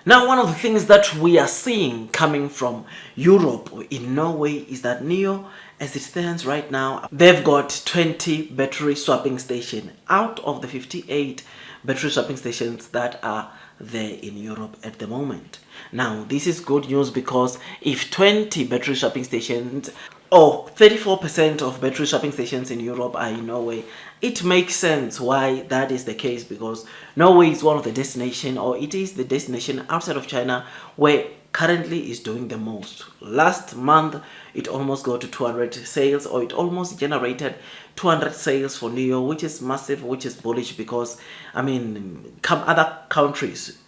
Now, one of the things that we are seeing coming from Europe in Norway is that Nio, as it stands right now, they've got 20 battery swapping stations out of the 58 battery swapping stations that are there in Europe at the moment. Now, this is good news because if 20 battery swapping stations or 34% of battery swapping stations in Europe are in Norway, it makes sense why that is the case, because Norway is one of the destination, or it is the destination outside of China where currently is doing the most. Last month it almost got to 200 sales, or it almost generated 200 sales for Nio, which is massive, which is bullish, because I mean, other countries,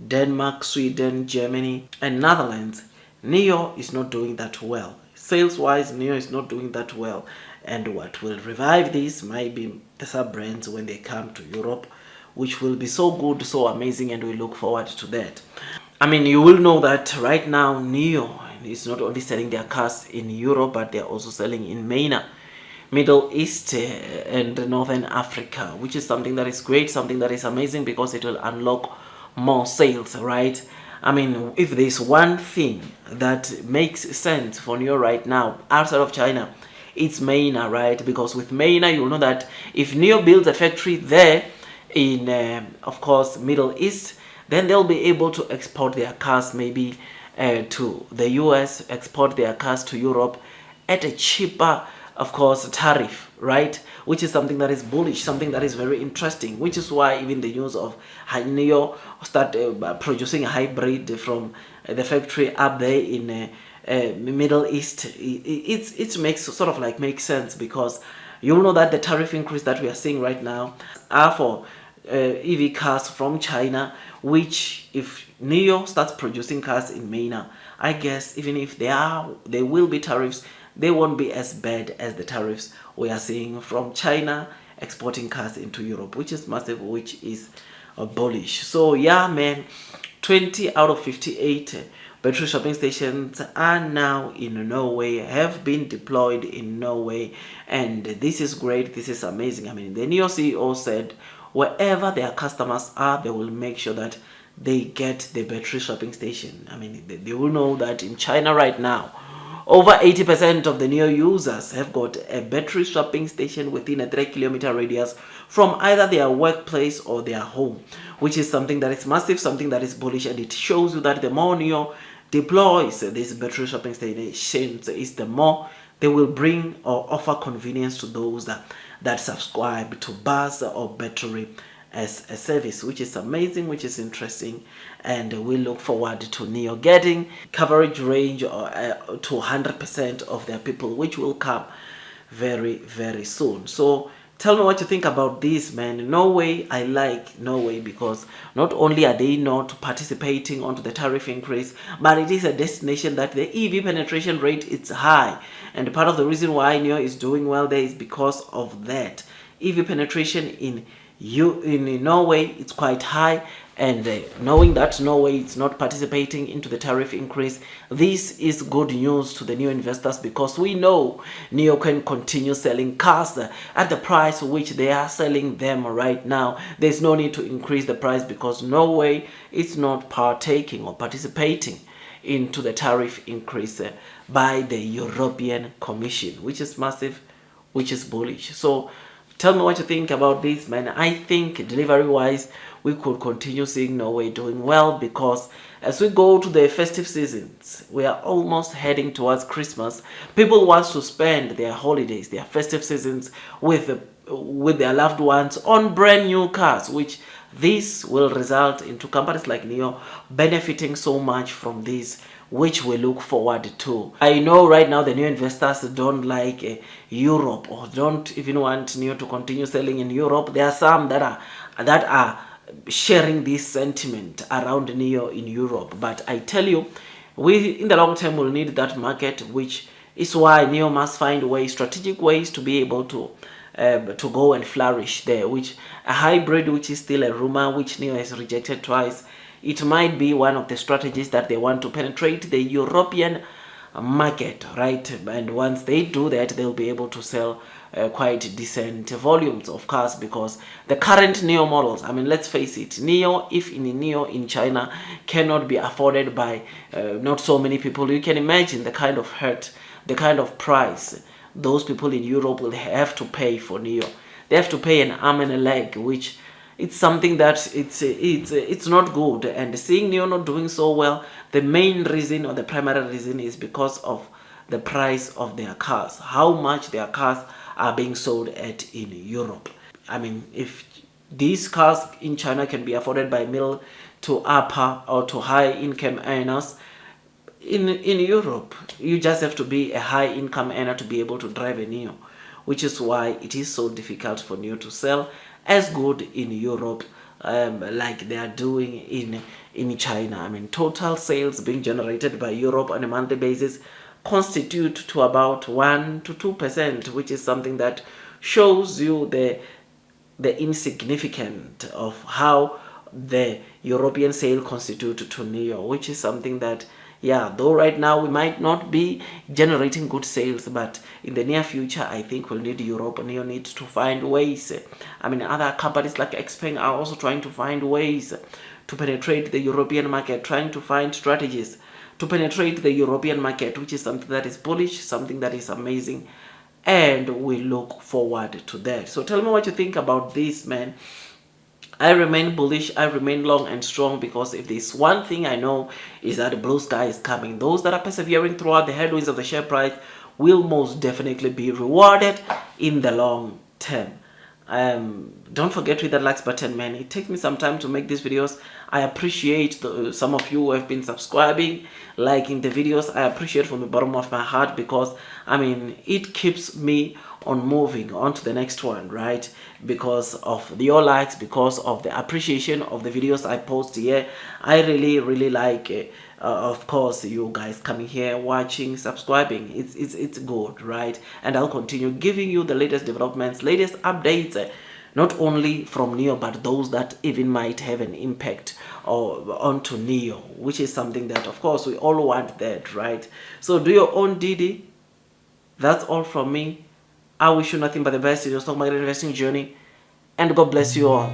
Denmark, Sweden, Germany and Netherlands, Nio is not doing that well. Sales wise, Nio is not doing that well, and what will revive this might be the sub brands when they come to Europe, which will be so good, so amazing, and we look forward to that. I mean, you will know that right now Nio is not only selling their cars in Europe, but they're also selling in MENA, Middle East and Northern Africa, which is something that is great, something that is amazing, because it will unlock more sales, right? I mean, if there's one thing that makes sense for Nio right now outside of China, it's MENA, right? Because with MENA, you'll know that if Nio builds a factory there in, of course, Middle East, then they'll be able to export their cars maybe to the US, export their cars to Europe at a cheaper, of course, tariff, right? Which is something that is bullish, something that is very interesting, which is why even the news of Nio start producing a hybrid from the factory up there in Middle East. It makes sort of like makes sense, because you know that the tariff increase that we are seeing right now are for EV cars from China, which if Nio starts producing cars in MENA, I guess even if there will be tariffs, they won't be as bad as the tariffs we are seeing from China exporting cars into Europe, which is massive, which is bullish. So yeah, man, 20 out of 58 battery swapping stations are now in Norway, have been deployed in Norway, and this is great, this is amazing. I mean, the Nio CEO said wherever their customers are, they will make sure that they get the battery swapping station. I mean, they will know that in China right now, over 80% of the Nio users have got a battery swapping station within a 3-kilometer radius from either their workplace or their home, which is something that is massive, something that is bullish, and it shows you that the more Nio deploys these battery swapping stations, is the more they will bring or offer convenience to those that subscribe to bus or battery as a service, which is amazing, which is interesting, and we look forward to Nio getting coverage range to 100% of their people, which will come very, very soon. So tell me what you think about this, man. Norway, I like Norway because not only are they not participating onto the tariff increase, but it is a destination that the EV penetration rate is high, and part of the reason why Nio is doing well there is because of that. EV penetration in Norway, it's quite high, and knowing that Norway is not participating into the tariff increase, this is good news to the Nio investors, because we know Nio can continue selling cars at the price which they are selling them right now. There's no need to increase the price because Norway is not partaking or participating into the tariff increase by the European Commission, which is massive, which is bullish. So tell me what you think about this, man. I think delivery wise, we could continue seeing Norway doing well, because as we go to the festive seasons, we are almost heading towards Christmas. People want to spend their holidays, their festive seasons with their loved ones on brand new cars, which this will result into companies like Nio benefiting so much from this, which we look forward to. I know right now the new investors don't like Europe, or don't even want Nio to continue selling in Europe. There are some that are sharing this sentiment around Nio in Europe, but I tell you, we in the long term will need that market, which is why Nio must find ways, strategic ways, to be able to go and flourish there. Which a hybrid, which is still a rumor, which Nio has rejected twice, it might be one of the strategies that they want to penetrate the European market, right? And once they do that, they'll be able to sell quite decent volumes of cars, because the current Nio models, I mean, let's face it, Nio, if in Nio in China cannot be afforded by not so many people, you can imagine the kind of hurt, the kind of price those people in Europe will have to pay for Nio. They have to pay an arm and a leg, which it's something that it's not good. And seeing Nio not doing so well, the main reason or the primary reason is because of the price of their cars, how much their cars are being sold at in Europe. I mean, if these cars in China can be afforded by middle to upper or to high income earners, in Europe you just have to be a high income earner to be able to drive a Nio, which is why it is so difficult for Nio to sell as good in Europe, like they are doing in China. I mean, total sales being generated by Europe on a monthly basis constitute to about 1 to 2%, which is something that shows you the insignificance of how the European sale constitute to Nio, which is something that, yeah, though right now we might not be generating good sales, but in the near future, I think we'll need Europe. Nio needs to find ways. I mean, other companies like Xpeng are also trying to find ways to penetrate the European market, trying to find strategies to penetrate the European market, which is something that is bullish, something that is amazing, and we look forward to that. So tell me what you think about this, man. I remain bullish, I remain long and strong, because if there's one thing I know is that the blue sky is coming. Those that are persevering throughout the headwinds of the share price will most definitely be rewarded in the long term. Don't forget to hit that likes button, man. It takes me some time to make these videos. I appreciate some of you who have been subscribing, liking the videos. I appreciate from the bottom of my heart, because I mean, it keeps me on moving on to the next one, right? Because of your likes, because of the appreciation of the videos I post here. I really like of course, you guys coming here, watching, subscribing. It's good, right? And I'll continue giving you the latest developments, latest updates, not only from Nio, but those that even might have an impact or onto Nio, which is something that, of course, we all want that, right? So do your own DD. That's all from me. I wish you nothing but the best in your stock market investing journey, and God bless you all.